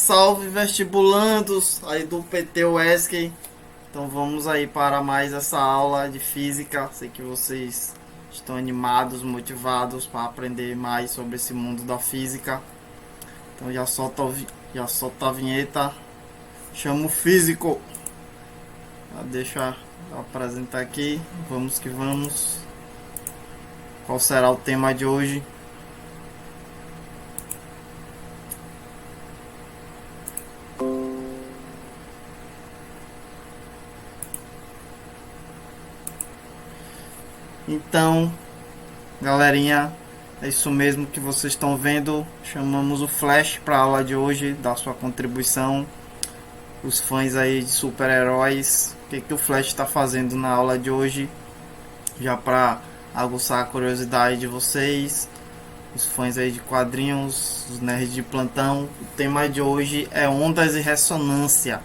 Salve vestibulandos aí do PT Wesley. Então vamos aí para mais essa aula de física. Sei que vocês estão animados, motivados para aprender mais sobre esse mundo da física. Então já solta a vinheta. Chama o físico. Deixa eu apresentar aqui. Vamos que vamos. Qual será o tema de hoje? Então, galerinha, é isso mesmo que vocês estão vendo. Chamamos o Flash para a aula de hoje, dar sua contribuição. Os fãs aí de super-heróis, o que o Flash está fazendo na aula de hoje, já para aguçar a curiosidade de vocês, os fãs aí de quadrinhos, os nerds de plantão. O tema de hoje é ondas e ressonância,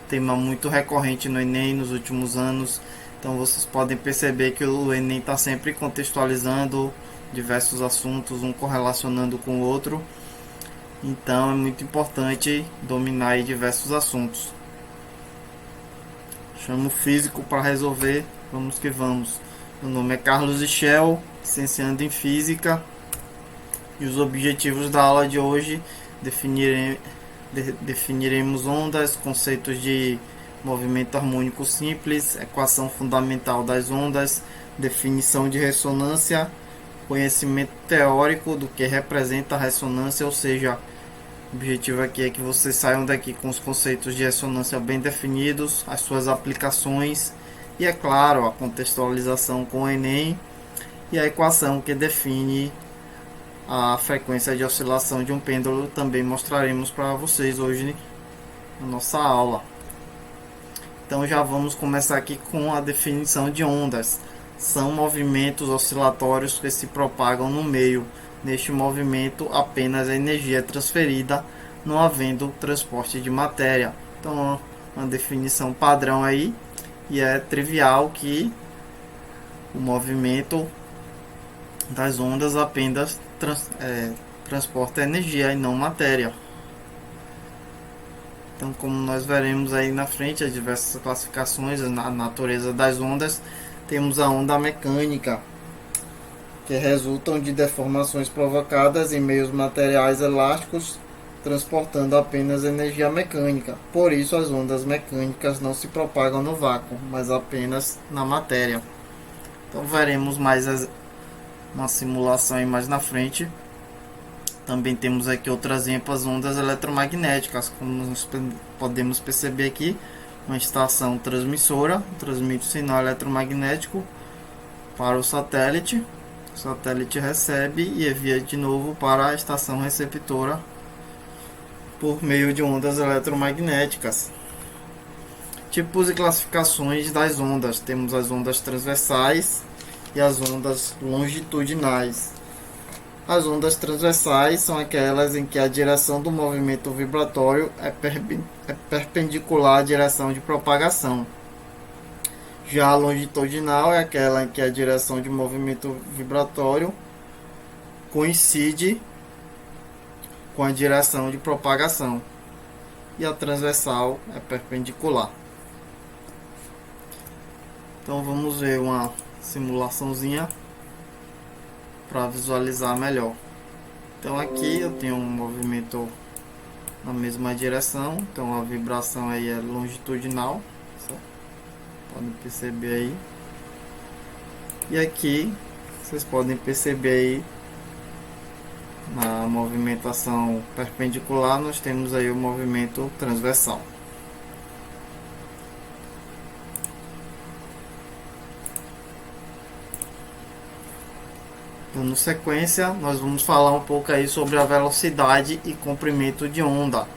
tema muito recorrente no Enem nos últimos anos. Então vocês podem perceber que o Enem está sempre contextualizando diversos assuntos, um correlacionando com o outro. Então é muito importante dominar aí diversos assuntos. Chamo o físico para resolver, vamos que vamos. Meu nome é Carlos Ischel, licenciando em Física. E os objetivos da aula de hoje: definiremos ondas, conceitos de movimento harmônico simples, equação fundamental das ondas, definição de ressonância, conhecimento teórico do que representa a ressonância, ou seja, o objetivo aqui é que vocês saiam daqui com os conceitos de ressonância bem definidos, as suas aplicações e, é claro, a contextualização com o Enem e a equação que define a frequência de oscilação de um pêndulo. Também mostraremos para vocês hoje na nossa aula. Então já vamos começar aqui com a definição de ondas. São movimentos oscilatórios que se propagam no meio. Neste movimento, apenas a energia é transferida, não havendo transporte de matéria. Então, uma definição padrão aí, e é trivial que o movimento das ondas apenas transporta energia e não matéria. Então, como nós veremos aí na frente, as diversas classificações, a natureza das ondas, temos a onda mecânica, que resultam de deformações provocadas em meios materiais elásticos, transportando apenas energia mecânica. Por isso, as ondas mecânicas não se propagam no vácuo, mas apenas na matéria. Então, veremos mais uma simulação aí mais na frente. Também temos aqui outro exemplo, as ondas eletromagnéticas. Como nós podemos perceber aqui, uma estação transmissora transmite o sinal eletromagnético para o satélite. O satélite recebe e envia de novo para a estação receptora por meio de ondas eletromagnéticas. Tipos e classificações das ondas: temos as ondas transversais e as ondas longitudinais. As ondas transversais são aquelas em que a direção do movimento vibratório é perpendicular à direção de propagação. Já a longitudinal é aquela em que a direção de movimento vibratório coincide com a direção de propagação. E a transversal é perpendicular. Então vamos ver uma simulaçãozinha para visualizar melhor. Então aqui eu tenho um movimento na mesma direção, então a vibração aí é longitudinal, certo? Podem perceber aí. E aqui vocês podem perceber aí na movimentação perpendicular nós temos aí o movimento transversal. Dando sequência, nós vamos falar um pouco aí sobre a velocidade e comprimento de onda.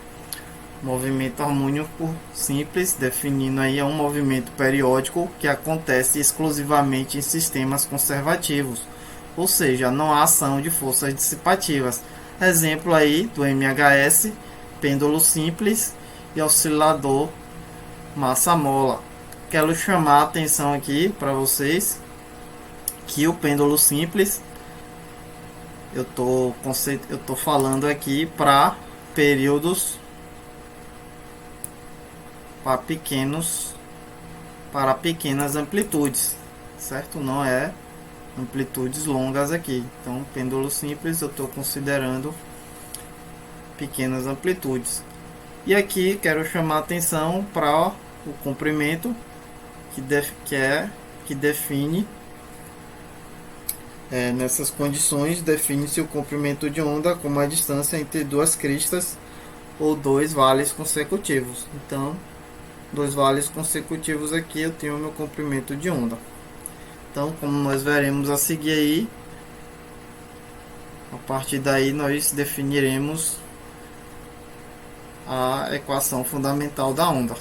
Movimento harmônico simples, definindo aí, é um movimento periódico que acontece exclusivamente em sistemas conservativos, ou seja, não há ação de forças dissipativas. Exemplo aí do MHS, pêndulo simples e oscilador massa-mola. Quero chamar a atenção aqui para vocês que o pêndulo simples, eu tô falando aqui para períodos para pequenas amplitudes, certo? Não é amplitudes longas aqui. Então, pêndulo simples eu estou considerando pequenas amplitudes. E aqui quero chamar a atenção para o comprimento que define nessas condições define-se o comprimento de onda como a distância entre duas cristas ou dois vales consecutivos. Então, dois vales consecutivos aqui eu tenho o meu comprimento de onda. Então, como nós veremos a seguir aí, a partir daí nós definiremos a equação fundamental da onda.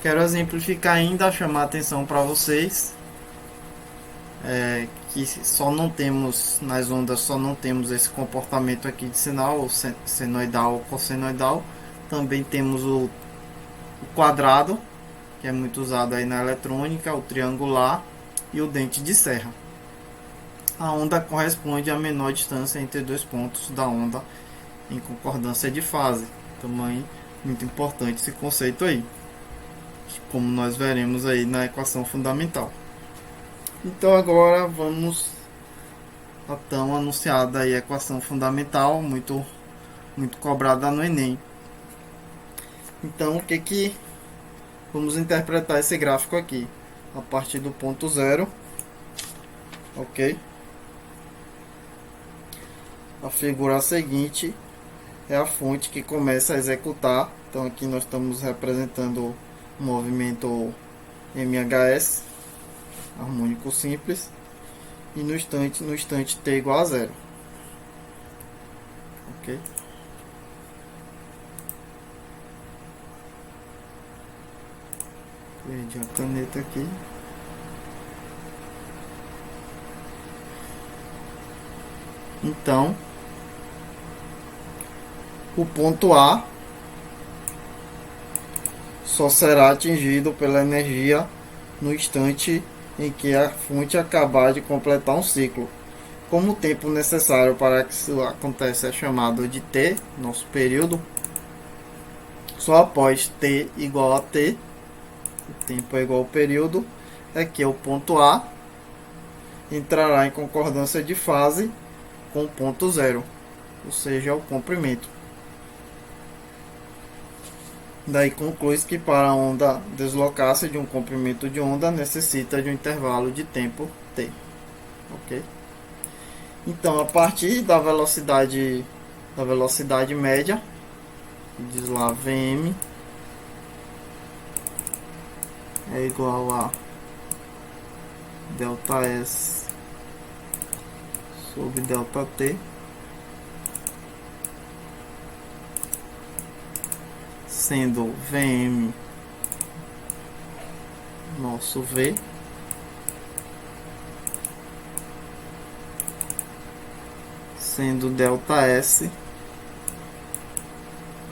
Quero exemplificar ainda, chamar a atenção para vocês que só não temos nas ondas, só não temos esse comportamento aqui de sinal, senoidal ou cossenoidal. Também temos o quadrado, que é muito usado aí na eletrônica, o triangular e o dente de serra. A onda corresponde à menor distância entre dois pontos da onda em concordância de fase. Também muito importante esse conceito aí, como nós veremos aí na equação fundamental. Então agora vamos a tão anunciada aí equação fundamental, muito cobrada no Enem. Então o que vamos interpretar esse gráfico aqui a partir do ponto zero, ok? A figura seguinte é a fonte que começa a executar. Então aqui nós estamos representando o movimento MHS harmônico simples e no instante t igual a zero, ok? Perdi a caneta aqui. Então o ponto A só será atingido pela energia no instante em que a fonte acabar de completar um ciclo. Como o tempo necessário para que isso aconteça é chamado de T, nosso período, só após T igual a T, o tempo é igual ao período, é que o ponto A entrará em concordância de fase com o ponto zero, ou seja, o comprimento. Daí conclui-se que para a onda deslocar-se de um comprimento de onda necessita de um intervalo de tempo t, ok? Então, a partir da velocidade média, diz lá Vm é igual a delta S sobre delta T, sendo Vm nosso V, sendo delta S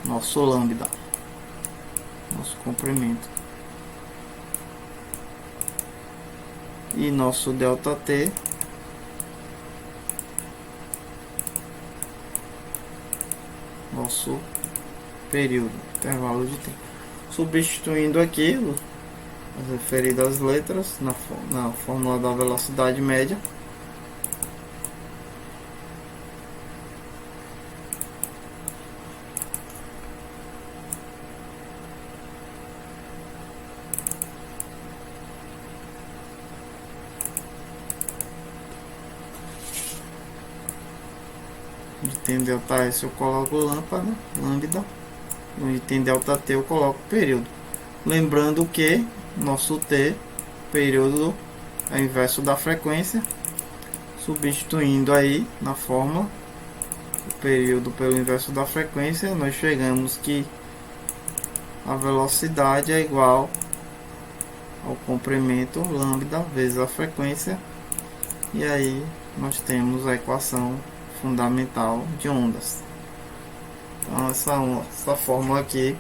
nosso lambda, nosso comprimento, e nosso delta T nosso período, intervalo de tempo. Substituindo aqui as referidas letras na fórmula da velocidade média, onde tem delta S eu coloco lambda, onde tem delta T eu coloco período. Lembrando que nosso T, período, é inverso da frequência. Substituindo aí na fórmula o período pelo inverso da frequência, nós chegamos que a velocidade é igual ao comprimento lambda vezes a frequência, e aí nós temos a equação fundamental de ondas. Então essa fórmula aqui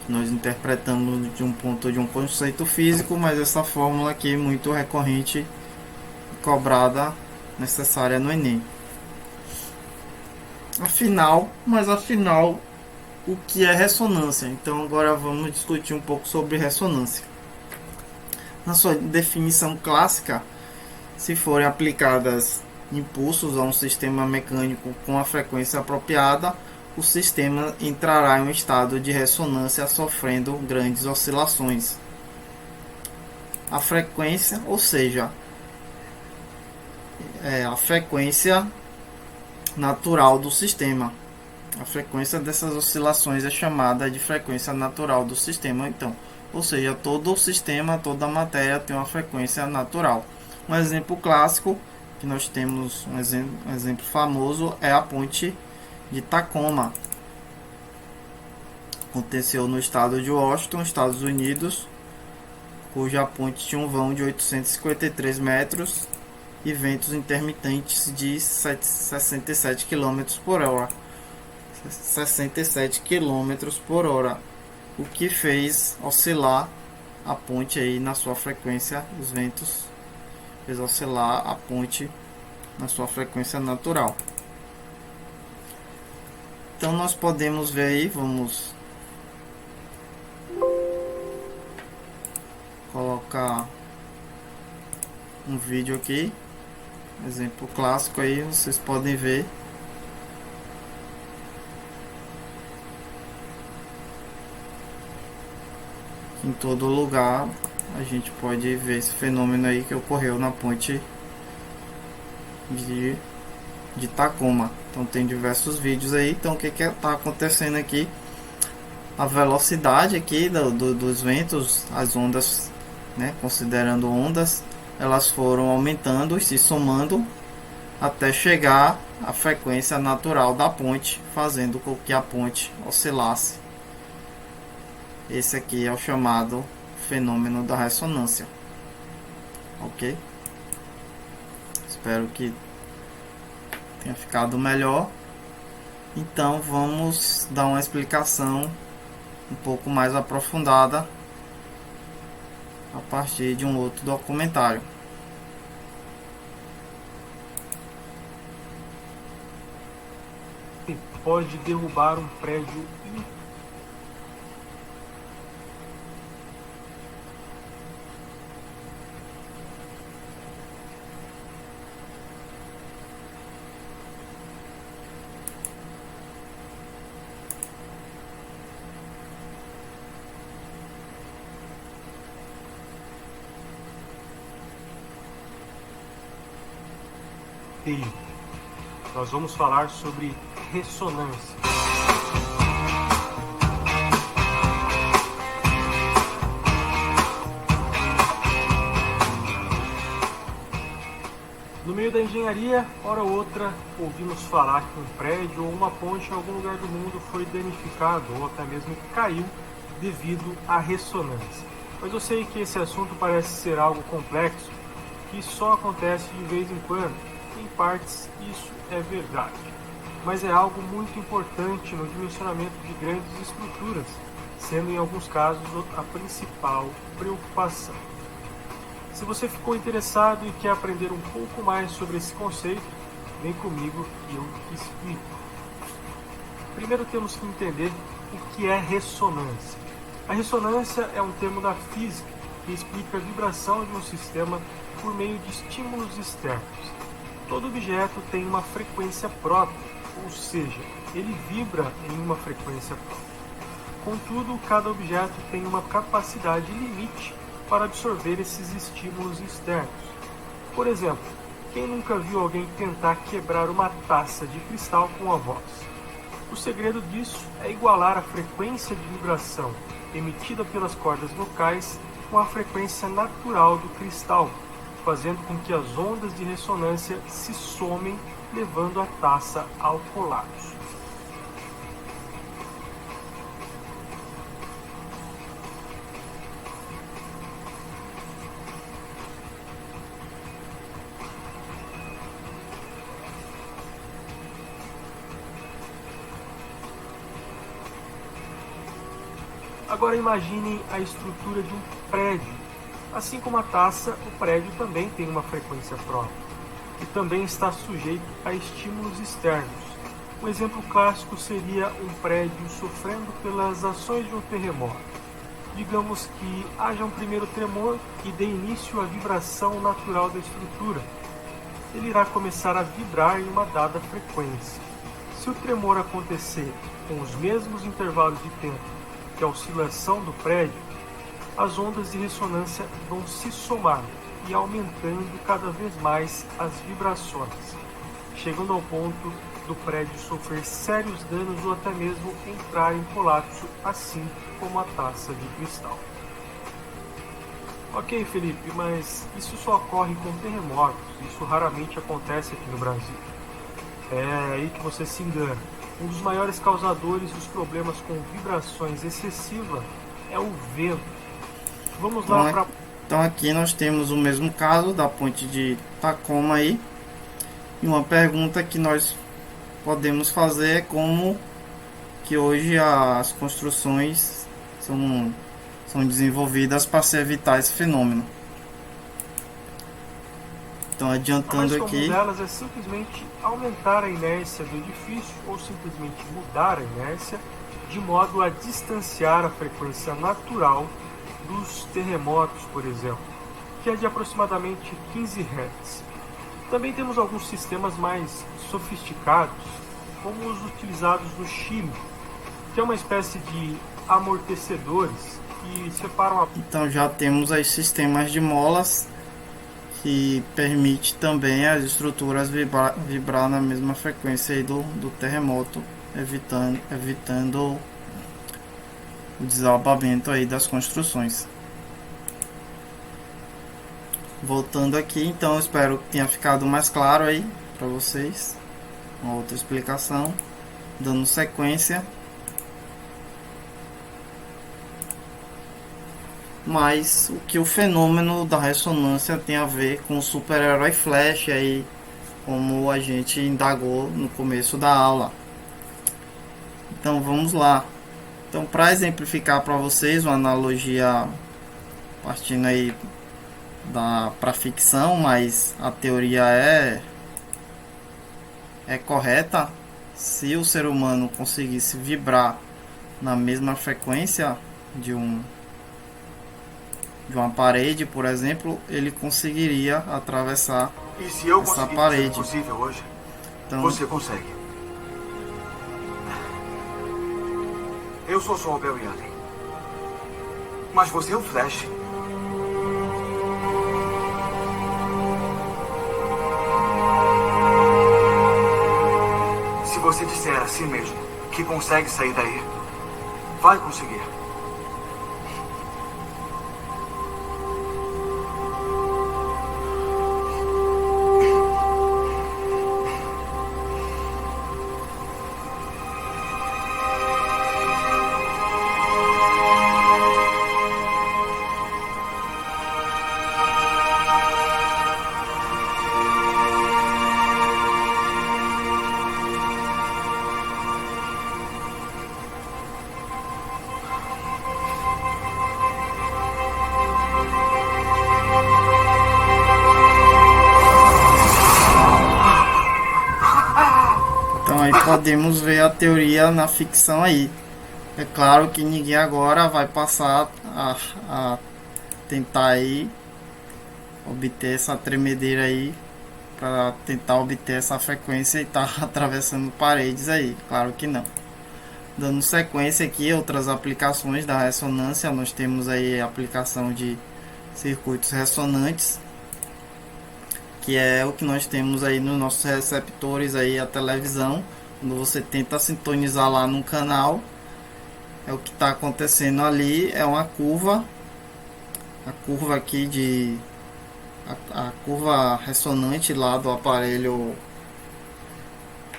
nós interpretamos de um ponto de um conceito físico, mas essa fórmula aqui muito recorrente, cobrada, necessária no Enem. Afinal, o que é ressonância. Então agora vamos discutir um pouco sobre ressonância. Na sua definição clássica, se forem aplicadas impulsos a um sistema mecânico com a frequência apropriada, o sistema entrará em um estado de ressonância sofrendo grandes oscilações. A frequência, ou seja, a frequência natural do sistema. A frequência dessas oscilações é chamada de frequência natural do sistema. Então, ou seja, todo o sistema, toda a matéria tem uma frequência natural. Um exemplo clássico que nós temos, um exemplo famoso, é a ponte de Tacoma. Aconteceu no estado de Washington, Estados Unidos, cuja ponte tinha um vão de 853 metros e ventos intermitentes de 67 km por hora. 67 km por hora, o que fez oscilar a ponte aí na sua frequência, os ventos fez oscilar a ponte na sua frequência natural. Então nós podemos ver aí, vamos colocar um vídeo aqui, exemplo clássico aí, vocês podem ver. Em todo lugar a gente pode ver esse fenômeno aí que ocorreu na ponte de Tacoma. Então tem diversos vídeos aí. Então o que está acontecendo aqui? A velocidade aqui dos ventos, as ondas, né, considerando ondas, elas foram aumentando e se somando até chegar à frequência natural da ponte, fazendo com que a ponte oscilasse. Esse aqui é o chamado fenômeno da ressonância. Ok? Espero que tenha ficado melhor. Então vamos dar uma explicação um pouco mais aprofundada a partir de um outro documentário. Pode derrubar um prédio inteiro. Nós vamos falar sobre ressonância. No meio da engenharia, hora ou outra, ouvimos falar que um prédio ou uma ponte em algum lugar do mundo foi danificado ou até mesmo caiu devido à ressonância. Mas eu sei que esse assunto parece ser algo complexo, que só acontece de vez em quando. Em partes, isso é verdade. Mas é algo muito importante no dimensionamento de grandes estruturas, sendo em alguns casos a principal preocupação. Se você ficou interessado e quer aprender um pouco mais sobre esse conceito, vem comigo e eu explico. Primeiro temos que entender o que é ressonância. A ressonância é um termo da física que explica a vibração de um sistema por meio de estímulos externos. Todo objeto tem uma frequência própria, ou seja, ele vibra em uma frequência própria. Contudo, cada objeto tem uma capacidade limite para absorver esses estímulos externos. Por exemplo, quem nunca viu alguém tentar quebrar uma taça de cristal com a voz? O segredo disso é igualar a frequência de vibração emitida pelas cordas vocais com a frequência natural do cristal, fazendo com que as ondas de ressonância se somem, levando a taça ao colapso. Agora imaginem a estrutura de um prédio. Assim como a taça, o prédio também tem uma frequência própria e também está sujeito a estímulos externos. Um exemplo clássico seria um prédio sofrendo pelas ações de um terremoto. Digamos que haja um primeiro tremor e dê início à vibração natural da estrutura. Ele irá começar a vibrar em uma dada frequência. Se o tremor acontecer com os mesmos intervalos de tempo que a oscilação do prédio, as ondas de ressonância vão se somar e aumentando cada vez mais as vibrações, chegando ao ponto do prédio sofrer sérios danos ou até mesmo entrar em colapso, assim como a taça de cristal. Ok, Felipe, mas isso só ocorre com terremotos, isso raramente acontece aqui no Brasil. É aí que você se engana. Um dos maiores causadores dos problemas com vibrações excessivas é o vento. Vamos lá para... Então aqui nós temos o mesmo caso da ponte de Tacoma aí. E uma pergunta que nós podemos fazer é como que hoje as construções são desenvolvidas para se evitar esse fenômeno. Então adiantando a mais comum aqui, delas é simplesmente aumentar a inércia do edifício ou simplesmente mudar a inércia de modo a distanciar a frequência natural dos terremotos, por exemplo, que é de aproximadamente 15 Hz. Também temos alguns sistemas mais sofisticados, como os utilizados no Chile, que é uma espécie de amortecedores que separam a... Então já temos aí sistemas de molas que permite também as estruturas vibrar na mesma frequência aí do terremoto, evitando o desabamento aí das construções. Voltando aqui, então espero que tenha ficado mais claro aí para vocês. Uma outra explicação, dando sequência. Mas o que o fenômeno da ressonância tem a ver com o super-herói Flash aí, como a gente indagou no começo da aula. Então vamos lá. Então, para exemplificar para vocês uma analogia partindo aí para ficção, mas a teoria é correta. Se o ser humano conseguisse vibrar na mesma frequência de uma parede, por exemplo, ele conseguiria atravessar E se eu essa conseguir parede. fazer o possível hoje, Então, você consegue. Eu sou só o Barry Allen. Mas você é o Flash. Se você disser a si mesmo que consegue sair daí, vai conseguir. Então aí podemos ver a teoria na ficção aí. É claro que ninguém agora vai passar a tentar aí obter essa tremedeira aí para tentar obter essa frequência e estar atravessando paredes aí. Claro que não. Dando sequência aqui, outras aplicações da ressonância, nós temos aí a aplicação de circuitos ressonantes, que é o que nós temos aí nos nossos receptores aí, a televisão. Quando você tenta sintonizar lá num canal, é o que está acontecendo ali, é uma curva, a curva aqui de a curva ressonante lá do aparelho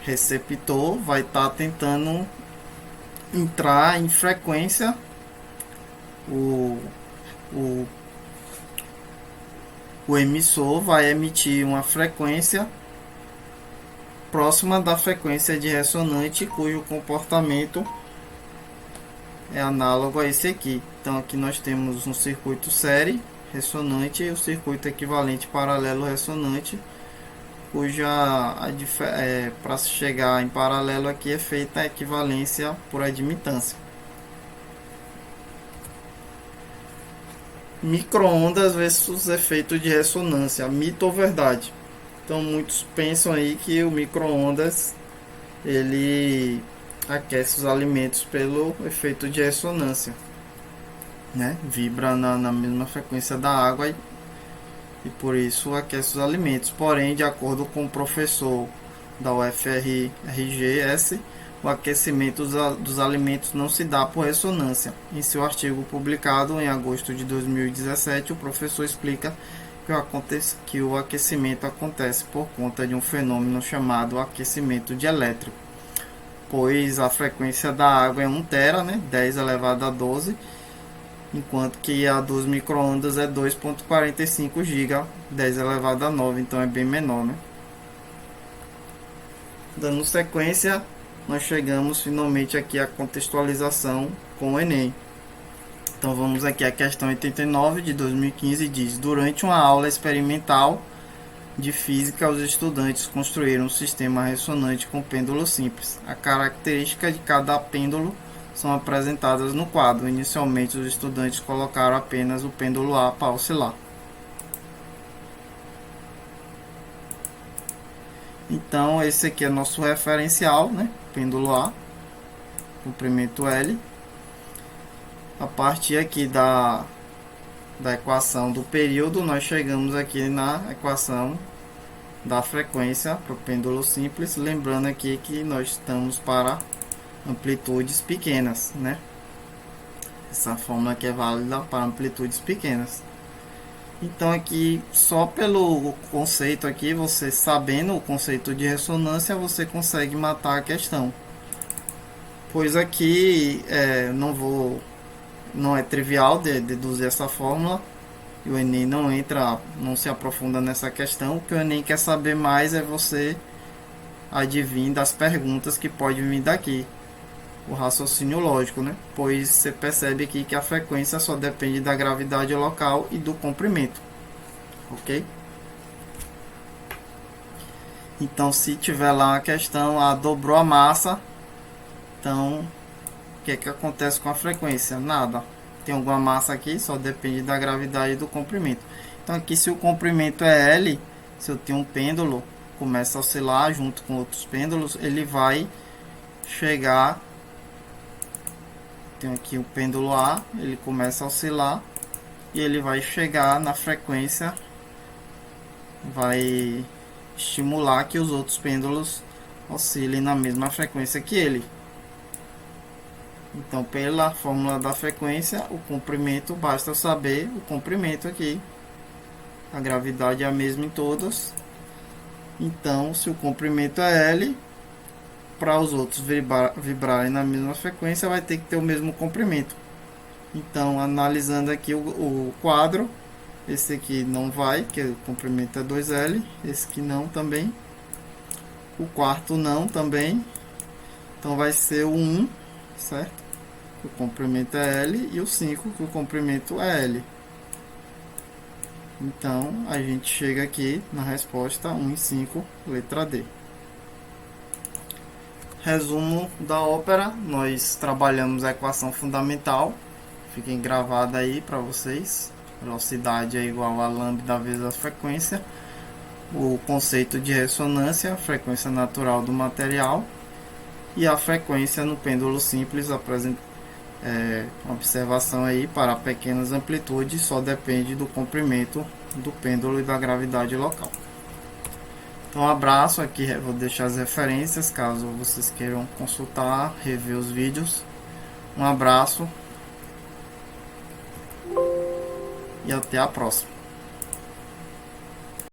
receptor vai estar tentando entrar em frequência. O emissor vai emitir uma frequência próxima da frequência de ressonante, cujo comportamento é análogo a esse aqui. Então aqui nós temos um circuito série ressonante e o circuito equivalente paralelo ressonante, cuja para se chegar em paralelo aqui é feita a equivalência por admitância. Micro-ondas versus efeito de ressonância, mito ou verdade? Então muitos pensam aí que o micro-ondas ele aquece os alimentos pelo efeito de ressonância, né? Vibra na mesma frequência da água e por isso aquece os alimentos. Porém, de acordo com o professor da UFRGS, o aquecimento dos alimentos não se dá por ressonância. Em seu artigo publicado em agosto de 2017, o professor explica que o aquecimento acontece por conta de um fenômeno chamado aquecimento dielétrico, pois a frequência da água é 1 tera, né, 10 elevado a 12, enquanto que a dos micro-ondas é 2,45 GB, 10 elevado a 9, então é bem menor, né? Dando sequência, nós chegamos finalmente aqui à contextualização com o Enem. Então vamos aqui à questão 89 de 2015, diz: durante uma aula experimental de física, os estudantes construíram um sistema ressonante com pêndulo simples. A característica de cada pêndulo são apresentadas no quadro. Inicialmente, os estudantes colocaram apenas o pêndulo A para oscilar. Então, esse aqui é nosso referencial, né? Pêndulo A, comprimento L. A partir aqui da equação do período, nós chegamos aqui na equação da frequência para o pêndulo simples. Lembrando aqui que nós estamos para amplitudes pequenas, né? Essa fórmula aqui é válida para amplitudes pequenas. Então aqui, só pelo conceito aqui, você sabendo o conceito de ressonância, você consegue matar a questão. Pois aqui não é trivial deduzir essa fórmula. E o Enem não se aprofunda nessa questão. O que o Enem quer saber mais é você adivinhar das perguntas que pode vir daqui. O raciocínio lógico, né? Pois você percebe aqui que a frequência só depende da gravidade local e do comprimento, ok? Então, se tiver lá uma questão, dobrou a massa, então o que é que acontece com a frequência? Nada. Tem alguma massa aqui, só depende da gravidade e do comprimento. Então, aqui, se o comprimento é L, se eu tenho um pêndulo, começa a oscilar junto com outros pêndulos, ele vai chegar. Tem aqui o pêndulo A, ele começa a oscilar e ele vai chegar na frequência, vai estimular que os outros pêndulos oscilem na mesma frequência que ele. Então, pela fórmula da frequência, o comprimento, basta saber o comprimento aqui. A gravidade é a mesma em todas. Então, se o comprimento é L, para os outros vibrarem na mesma frequência, vai ter que ter o mesmo comprimento. Então, analisando aqui o quadro, esse aqui não vai, que o comprimento é 2L, esse aqui não também, o quarto não também, então vai ser o 1, certo? O comprimento é L, e o 5, que o comprimento é L. Então, a gente chega aqui na resposta 1 e 5, letra D. Resumo da ópera: nós trabalhamos a equação fundamental, fiquem gravada aí para vocês. Velocidade é igual a lambda vezes a frequência. O conceito de ressonância, frequência natural do material. E a frequência no pêndulo simples, uma observação aí: para pequenas amplitudes só depende do comprimento do pêndulo e da gravidade local. Então, um abraço. Aqui vou deixar as referências caso vocês queiram consultar, rever os vídeos. Um abraço e até a próxima.